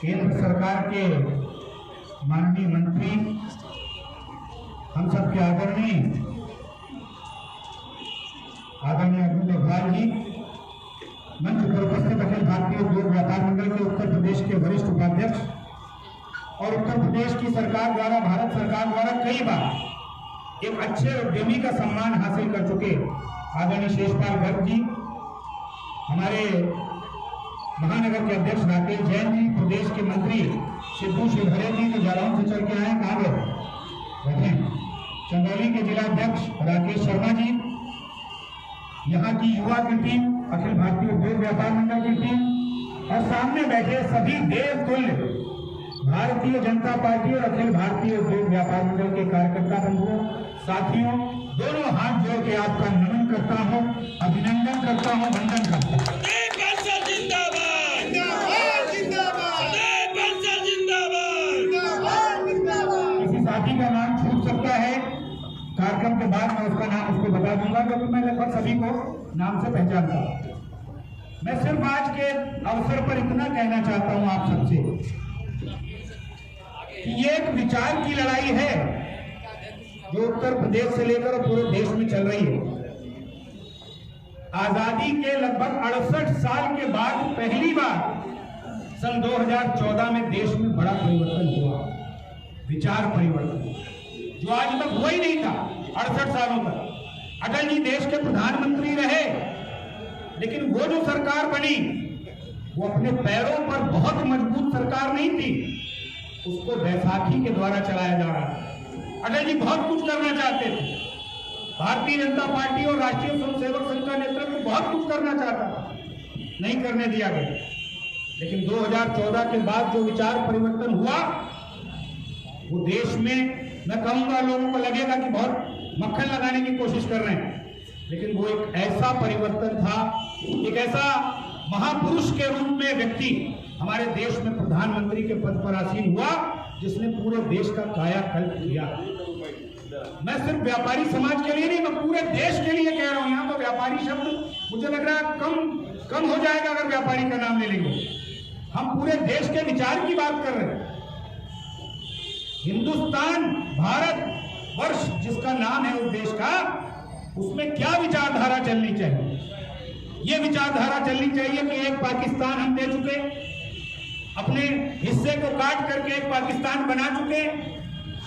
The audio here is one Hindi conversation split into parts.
केंद्र सरकार के माननीय मंत्री, हम सबके आदरणीय अरविंद अग्रवाल जी, मंच पर उपस्थित अखिल भारतीय उद्योग व्यापार मंडल के उत्तर प्रदेश के वरिष्ठ उपाध्यक्ष और उत्तर प्रदेश की सरकार द्वारा, भारत सरकार द्वारा कई बार एक अच्छे उद्यमी का सम्मान हासिल कर चुके आदरणीय शेषपाल गर्ग जी, हमारे महानगर के अध्यक्ष राकेश जैन जी, प्रदेश के मंत्री सिद्धू शिवहरे जी जो जालौन से चल के आए, कहाँ गए, चंदौली के जिला अध्यक्ष राकेश शर्मा जी, यहाँ की युवा की टीम, अखिल भारतीय उद्योग व्यापार मंडल की टीम और सामने बैठे सभी देवतुल्य भारतीय जनता पार्टी और अखिल भारतीय उद्योग व्यापार मंडल के कार्यकर्ता बंधुओं, साथियों, दोनों हाथ जोड़ के आपका नमन करता हूँ, अभिनंदन करता हूँ, वंदन करता हूँ। किसी साथी का नाम छूट सकता है, कार्यक्रम के बाद मैं उसका नाम उसको बता दूंगा, क्योंकि मैं लगभग सभी को नाम से पहचानता हूँ। मैं सिर्फ आज के अवसर पर इतना कहना चाहता हूँ आप सबसे कि ये एक विचार की लड़ाई है जो उत्तर प्रदेश से लेकर पूरे देश में चल रही है। आजादी के लगभग 68 साल के बाद पहली बार सन 2014 में देश में बड़ा परिवर्तन हुआ, विचार परिवर्तन जो आज तक हुआ ही नहीं था। 68 सालों तक अटल जी देश के प्रधानमंत्री रहे, लेकिन वो जो सरकार बनी वो अपने पैरों पर बहुत मजबूत सरकार नहीं थी, उसको बैसाखी के द्वारा चलाया जा रहा था। अटल जी बहुत कुछ करना चाहते थे, भारतीय जनता पार्टी और राष्ट्रीय स्वयंसेवक संघ का नेतृत्व बहुत कुछ करना चाहता था, नहीं करने दिया गया। लेकिन 2014 के बाद जो विचार परिवर्तन हुआ वो देश में, मैं कहूंगा लोगों को लगेगा कि बहुत मक्खन लगाने की कोशिश कर रहे हैं, लेकिन वो एक ऐसा परिवर्तन था, एक ऐसा महापुरुष के रूप में व्यक्ति हमारे देश में प्रधानमंत्री के पद पर आसीन हुआ जिसने पूरे देश का कायाकल्प किया। मैं सिर्फ व्यापारी समाज के लिए नहीं, मैं पूरे देश के लिए कह रहा हूं। यहाँ तो व्यापारी शब्द मुझे लग रहा है कम हो जाएगा अगर व्यापारी का नाम ले लेंगे। हम पूरे देश के विचार की बात कर रहे हैं। हिंदुस्तान, भारत वर्ष जिसका नाम है उस देश का, उसमें क्या विचारधारा चलनी चाहिए? ये विचारधारा चलनी चाहिए कि एक पाकिस्तान हम दे चुके, अपने हिस्से को काट करके एक पाकिस्तान बना चुके,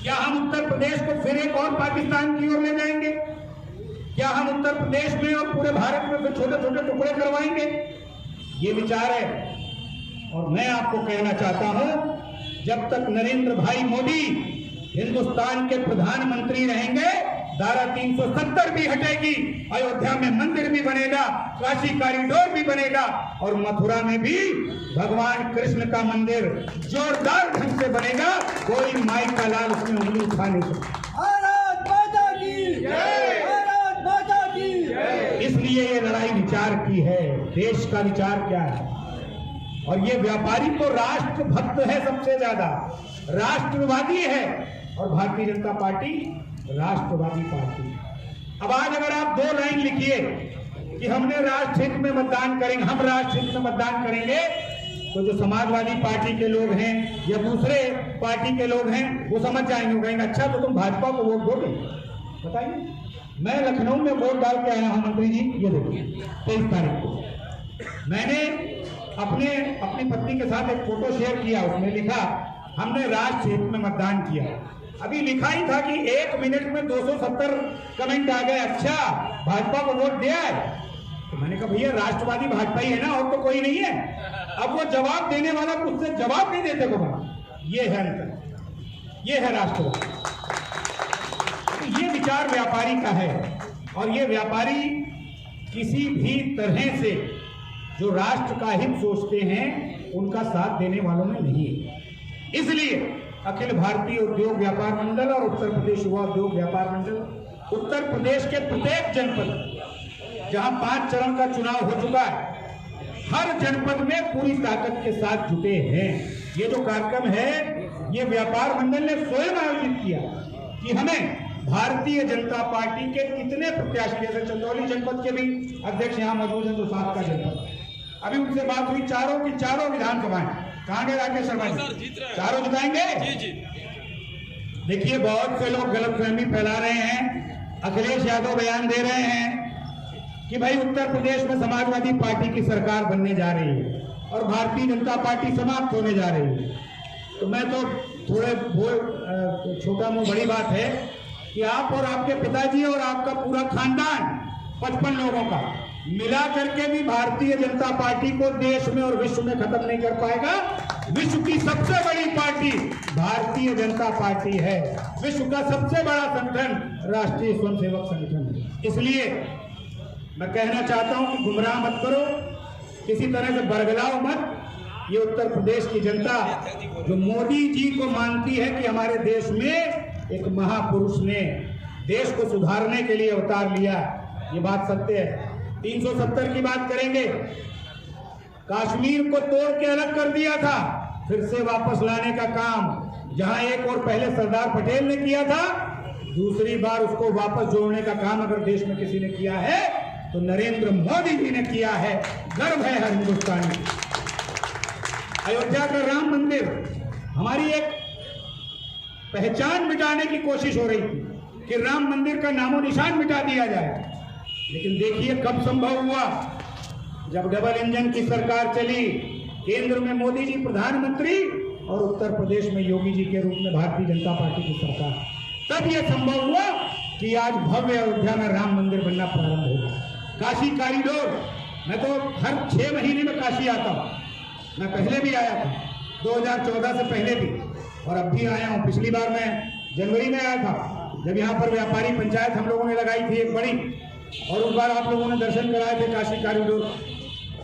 क्या हम उत्तर प्रदेश को फिर एक और पाकिस्तान की ओर ले जाएंगे? क्या हम उत्तर प्रदेश में और पूरे भारत में फिर छोटे छोटे टुकड़े करवाएंगे? ये विचार है। और मैं आपको कहना चाहता हूं, जब तक नरेंद्र भाई मोदी हिंदुस्तान के प्रधानमंत्री रहेंगे, धारा 370 भी हटेगी, अयोध्या में मंदिर भी बनेगा, काशी कॉरिडोर भी बनेगा और मथुरा में भी भगवान कृष्ण का मंदिर जोरदार ढंग से बनेगा। कोई माई का लाल उसमें उंगली उठा नहीं सकता। भारत माता की जय, भारत माता की जय। इसलिए ये लड़ाई विचार की है, देश का विचार क्या है। और ये व्यापारी तो राष्ट्र भक्त है, सबसे ज्यादा राष्ट्रवादी है, और भारतीय जनता पार्टी राष्ट्रवादी पार्टी। अब आज अगर आप 2 लाइन लिखिए कि हमने राष्ट्र हित में मतदान करेंगे, हम राष्ट्र हित में मतदान करेंगे, तो जो समाजवादी पार्टी के लोग हैं या दूसरे पार्टी के लोग हैं वो समझ जाएंगे, कहेंगे अच्छा तो तुम भाजपा को वोट दोगे। बताइए, मैं लखनऊ में वोट डाल के आया हूं मंत्री जी, ये देखिए 23 तारीख को मैंने अपनी पत्नी के साथ एक फोटो शेयर किया, उसमें लिखा हमने राष्ट्र हित में मतदान किया। अभी लिखा ही था कि 1 मिनट में 270 कमेंट आ गए, अच्छा भाजपा को वोट दिया है। तो मैंने कहा भैया राष्ट्रवादी भाजपा ही है ना, और तो कोई नहीं है। अब वो जवाब देने वाला मुझसे जवाब नहीं देते को, ये है अंतर, ये है राष्ट्रवाद। तो ये विचार व्यापारी का है, और ये व्यापारी किसी भी तरह से जो राष्ट्र का हित सोचते हैं उनका साथ देने वालों में नहीं है। इसलिए अखिल भारतीय उद्योग व्यापार मंडल और उत्तर प्रदेश युवा उद्योग व्यापार मंडल उत्तर प्रदेश के प्रत्येक जनपद, जहां 5 चरण का चुनाव हो चुका है, हर जनपद में पूरी ताकत के साथ जुटे हैं। ये जो कार्यक्रम है ये व्यापार मंडल ने स्वयं आयोजित किया कि हमें भारतीय जनता पार्टी के कितने प्रत्याशी, जैसे चंदौली जनपद के भी अध्यक्ष यहाँ मौजूद हैं, जो 7 का जनपद, अभी उनसे बात हुई, चारों की चारों विधानसभाएं कहाँ गए राकेश शर्मा जी? चारों जिताएंगे? देखिए, बहुत से लोग गलतफहमी फैला रहे हैं। अखिलेश यादव बयान दे रहे हैं कि भाई उत्तर प्रदेश में समाजवादी पार्टी की सरकार बनने जा रही है और भारतीय जनता पार्टी समाप्त होने जा रही है। तो मैं तो थोड़े छोटा मुंह बड़ी बात है कि आप और आपके पिताजी और आपका पूरा खानदान 55 लोगों का मिला करके भी भारतीय जनता पार्टी को देश में और विश्व में खत्म नहीं कर पाएगा। विश्व की सबसे बड़ी पार्टी भारतीय जनता पार्टी है। विश्व का सबसे बड़ा संगठन राष्ट्रीय स्वयंसेवक संगठन है। इसलिए मैं कहना चाहता हूं कि गुमराह मत करो, किसी तरह से बरगलाओ मत। ये उत्तर प्रदेश की जनता जो मोदी जी को मानती है कि हमारे देश में एक महापुरुष ने देश को सुधारने के लिए अवतार लिया, ये बात सत्य है। 370 की बात करेंगे, कश्मीर को तोड़ के अलग कर दिया था, फिर से वापस लाने का काम जहां एक और पहले सरदार पटेल ने किया था, दूसरी बार उसको वापस जोड़ने का काम अगर देश में किसी ने किया है तो नरेंद्र मोदी जी ने किया है। गर्व है हर हिंदुस्तानी। अयोध्या का राम मंदिर हमारी एक पहचान मिटाने की कोशिश हो रही थी कि राम मंदिर का नामो निशान मिटा दिया जाए, लेकिन देखिए कब संभव हुआ, जब डबल इंजन की सरकार चली, केंद्र में मोदी जी प्रधानमंत्री और उत्तर प्रदेश में योगी जी के रूप में भारतीय जनता पार्टी की सरकार, तब यह संभव हुआ कि आज भव्य अयोध्या में राम मंदिर बनना प्रारंभ होगा। काशी कॉरिडोर, मैं तो हर 6 महीने में काशी आता हूँ। मैं पहले भी आया था, 2014 से पहले भी, और अब भी आया हूँ। पिछली बार मैं जनवरी में आया था जब यहाँ पर व्यापारी पंचायत हम लोगों ने लगाई थी एक बड़ी, और उस बार आप लोगों ने दर्शन कराए थे काशी कॉरिडोर।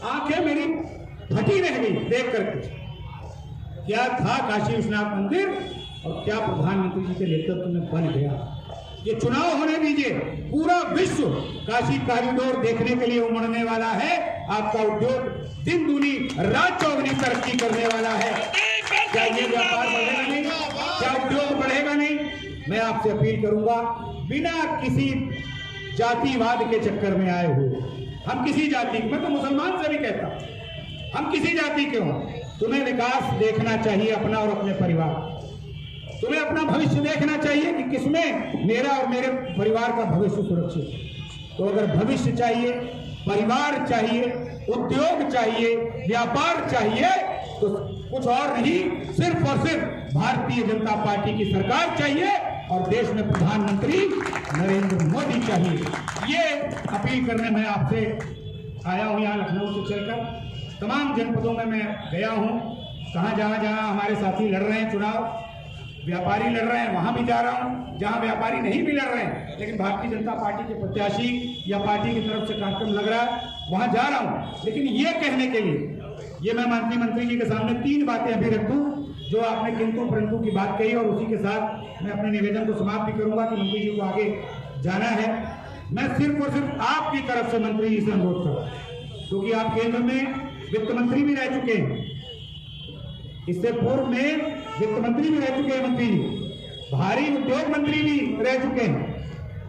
आंखें मेरी फटी रह गई देख करके, क्या था काशी विश्वनाथ मंदिर और क्या प्रधानमंत्री जी के नेतृत्व में बन गया। ये चुनाव होने दीजिए, पूरा विश्व काशी कॉरिडोर देखने के लिए उमड़ने वाला है। आपका उद्योग दिन दूनी रात चौगुनी तरक्की करने वाला है। क्या ये व्यापार बढ़ेगा नहीं? क्या उद्योग बढ़ेगा नहीं? मैं आपसे अपील करूंगा, बिना किसी जातिवाद के चक्कर में आए हुए, हम किसी जाति, मैं तो मुसलमान से भी कहता हूं, हम किसी जाति के हों, तुम्हें विकास देखना चाहिए अपना और अपने परिवार। तुम्हें अपना भविष्य देखना चाहिए कि किसमें मेरा और मेरे परिवार का भविष्य सुरक्षित। तो अगर भविष्य चाहिए, परिवार चाहिए, उद्योग चाहिए, व्यापार चाहिए, तो कुछ और नहीं, सिर्फ और सिर्फ भारतीय जनता पार्टी की सरकार चाहिए और देश में प्रधानमंत्री नरेंद्र मोदी चाहिए। ये अपील करने मैं आपसे आया हूं। यहाँ लखनऊ से चलकर तमाम जनपदों में मैं गया हूं, कहाँ जहाँ हमारे साथी लड़ रहे हैं चुनाव, व्यापारी लड़ रहे हैं, वहां भी जा रहा हूं। जहां व्यापारी नहीं भी लड़ रहे हैं लेकिन भारतीय जनता पार्टी के प्रत्याशी या पार्टी की तरफ से कार्यक्रम लग रहा है, वहां जा रहा हूं। लेकिन ये कहने के लिए, ये मैं मंत्री जी के सामने 3 बातें अभी रख दूं जो आपने किंतु परंतु की बात कही, और उसी के साथ मैं अपने निवेदन को समाप्त भी करूंगा कि मंत्री जी को आगे जाना है। मैं सिर्फ और सिर्फ आपकी तरफ से मंत्री जी से अनुरोध करूं, क्योंकि आप केंद्र में वित्त मंत्री भी रह चुके हैं, इससे पूर्व में वित्त मंत्री भी रह चुके हैं मंत्री जी, भारी उद्योग मंत्री भी रह चुके हैं,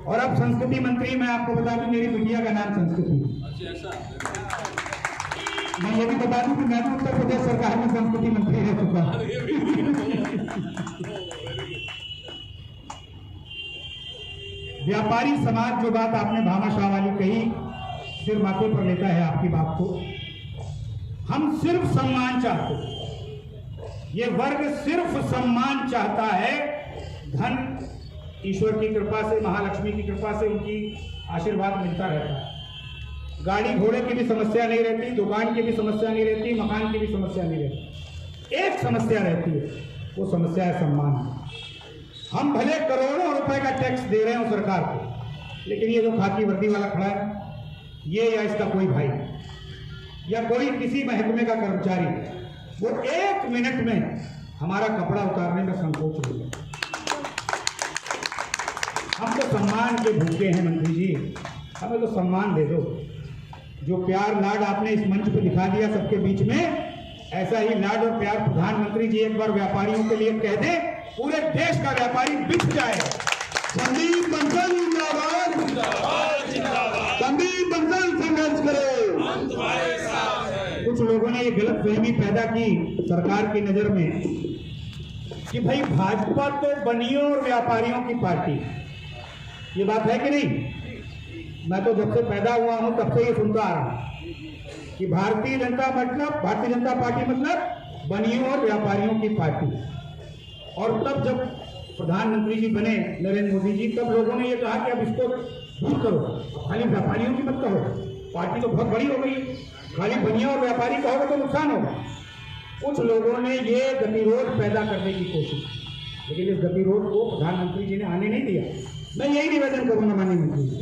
और अब संस्कृति मंत्री। मैं आपको बता दूं मेरी बिटिया का नाम संस्कृति। मैं ये भी बता दूं कि मैं भी उत्तर प्रदेश सरकार में संस्कृति मंत्री रह चुका हूं। व्यापारी समाज, जो बात आपने भामाशाह वाली कही, सिर माथे पर लेता है आपकी बात को। हम सिर्फ सम्मान चाहते हैं, ये वर्ग सिर्फ सम्मान चाहता है। धन ईश्वर की कृपा से, महालक्ष्मी की कृपा से उनकी आशीर्वाद मिलता रहता है। गाड़ी घोड़े की भी समस्या नहीं रहती, दुकान की भी समस्या नहीं रहती, मकान की भी समस्या नहीं रहती। एक समस्या रहती है, वो समस्या है सम्मान। हम भले करोड़ों रुपए का टैक्स दे रहे हो सरकार को, लेकिन ये जो खाकी वर्दी वाला खड़ा है, ये या इसका कोई भाई या कोई किसी महकमे का कर्मचारी, वो 1 मिनट में हमारा कपड़ा उतारने में संकोच हो गया। हम तो सम्मान के भूखे हैं मंत्री जी, हमें तो सम्मान दे दो। जो प्यार लाड आपने इस मंच पे दिखा दिया सबके बीच में, ऐसा ही लाड और प्यार प्रधानमंत्री जी एक बार व्यापारियों के लिए कह दे, पूरे देश का व्यापारी बिक जाए। संदीप बंसल जिंदाबाद, संदीप बंसल संघर्ष करो। कुछ लोगों ने ये गलतफहमी पैदा की सरकार की नजर में कि भाई भाजपा तो बनियों और व्यापारियों की पार्टी, ये बात है कि नहीं? मैं तो जब से पैदा हुआ हूं तब से ये सुनता आ रहा हूं कि भारतीय जनता पार्टी मतलब बनियों और व्यापारियों की पार्टी। और तब जब प्रधानमंत्री जी बने नरेंद्र मोदी जी, तब लोगों ने ये कहा कि अब इसको दूर करो, खाली व्यापारियों की मत कहो, पार्टी तो बहुत बड़ी हो गई, खाली बनिया और व्यापारी कहोगे तो नुकसान होगा। कुछ लोगों ने ये गतिरोध पैदा करने की कोशिश की, लेकिन इस गतिरोध को प्रधानमंत्री जी ने आने नहीं दिया। मैं यही निवेदन करूंगा माननीय मंत्री जी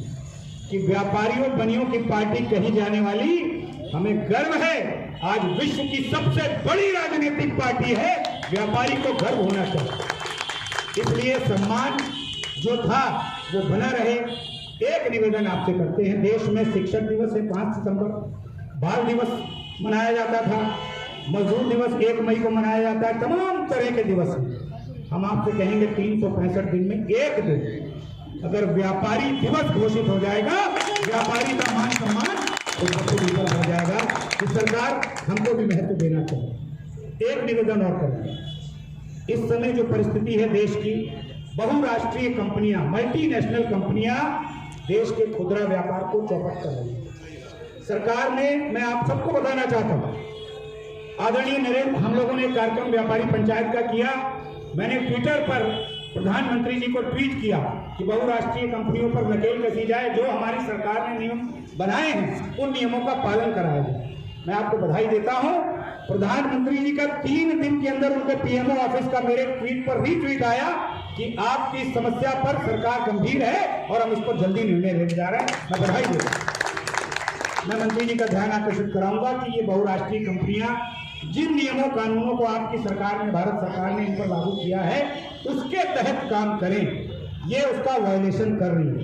कि व्यापारियों बनियों की पार्टी कही जाने वाली, हमें गर्व है, आज विश्व की सबसे बड़ी राजनीतिक पार्टी है, व्यापारी को गर्व होना चाहिए। इसलिए सम्मान जो था वो बना रहे। एक निवेदन आपसे करते हैं, देश में शिक्षक दिवस है 5 सितंबर, बाल दिवस मनाया जाता था, मजदूर दिवस 1 मई को मनाया जाता है, तमाम तरह के दिवस हैं। हम आपसे कहेंगे 365 दिन में एक दिन अगर व्यापारी दिवस घोषित हो जाएगा, व्यापारी का मान सम्मान ऊपर हो जाएगा, तो सरकार हमको भी महत्व देना चाहिए। एक निवेदन और करेंगे, इस समय जो परिस्थिति है देश की, बहुराष्ट्रीय कंपनियां, मल्टीनेशनल कंपनियां देश के खुदरा व्यापार को चौपट कर रही है। सरकार ने, मैं आप सबको बताना चाहता हूं, आदरणीय नरेंद्र, हम लोगों ने एक कार्यक्रम व्यापारी पंचायत का किया। मैंने ट्विटर पर प्रधानमंत्री जी को ट्वीट किया कि बहुराष्ट्रीय कंपनियों पर नकेल कसी जाए, जो हमारी सरकार ने नियम बनाए हैं उन नियमों का पालन कराया जाए। मैं आपको बधाई देता हूं, प्रधानमंत्री जी का 3 दिन के अंदर उनके पीएमओ ऑफिस का मेरे ट्वीट पर रीट्वीट आया कि आपकी समस्या पर सरकार गंभीर है और हम इस पर जल्दी निर्णय लेने जा रहे हैं। मैं बधाई देता हूं। मैं मंत्री जी का ध्यान आकर्षित कराऊंगा कि ये बहुराष्ट्रीय कंपनियां जिन नियमों कानूनों को आपकी सरकार ने, भारत सरकार ने इन पर लागू किया है, उसके तहत काम करें, ये उसका वायलेशन कर रही है।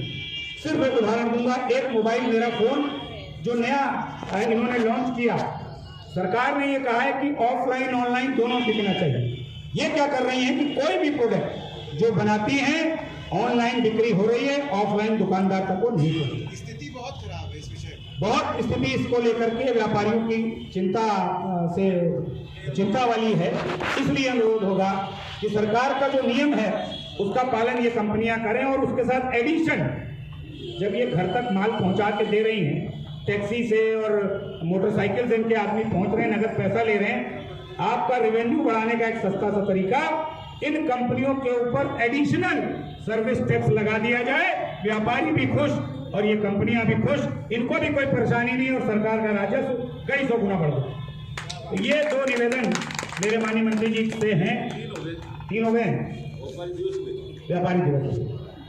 सिर्फ एक उदाहरण दूंगा, एक मोबाइल मेरा फोन जो नया इन्होंने लॉन्च किया, सरकार ने ये कहा है कि ऑफलाइन ऑनलाइन दोनों बिकना चाहिए। ये क्या कर रही है कि कोई भी प्रोडक्ट जो बनाती हैं ऑनलाइन बिक्री हो रही है, ऑफलाइन दुकानदार तक को नहीं पहुंची। स्थिति बहुत खराब है इस विषय में। बहुत स्थिति इसको लेकर के व्यापारियों की चिंता वाली है। इसलिए अनुरोध होगा कि सरकार का जो नियम है उसका पालन ये कंपनियां करें, और उसके साथ एडिशन, जब ये घर तक माल पहुंचा के दे रही हैं, टैक्सी से और मोटरसाइकिल से इनके आदमी पहुंच रहे हैं, नगद पैसा ले रहे हैं, आपका रेवेन्यू बढ़ाने का एक सस्ता सा तरीका, इन कंपनियों के ऊपर एडिशनल सर्विस टैक्स लगा दिया जाए, व्यापारी भी खुश और ये कंपनियां भी खुश, इनको भी कोई परेशानी नहीं और सरकार का राजस्व कई 100 गुना बढ़ जाए। तो ये 2 निवेदन मेरे माननीय मंत्री जी से हैं, 3 हो गए व्यापारी दिवस।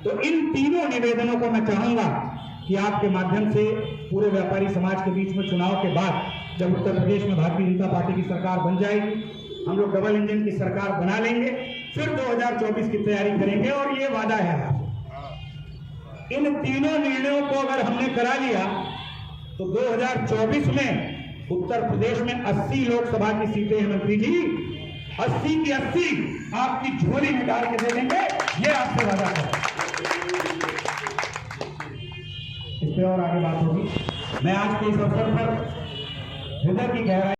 तो इन तीनों निवेदनों को मैं चाहूंगा कि आपके माध्यम से पूरे व्यापारी समाज के बीच में चुनाव के बाद, जब उत्तर प्रदेश में भारतीय जनता पार्टी की सरकार बन जाएगी, हम लोग डबल इंजन की सरकार बना लेंगे, फिर 2024 की तैयारी करेंगे। और ये वादा है, इन तीनों निर्णयों को अगर हमने करा लिया तो 2024 में उत्तर प्रदेश में 80 लोकसभा की सीटें हैं मंत्री जी, 80 की 80 आपकी झोली में डाल के दे देंगे, ये आपसे वादा है। इस पे और आगे बात होगी। मैं आज के इस अवसर पर हृदय की गहराई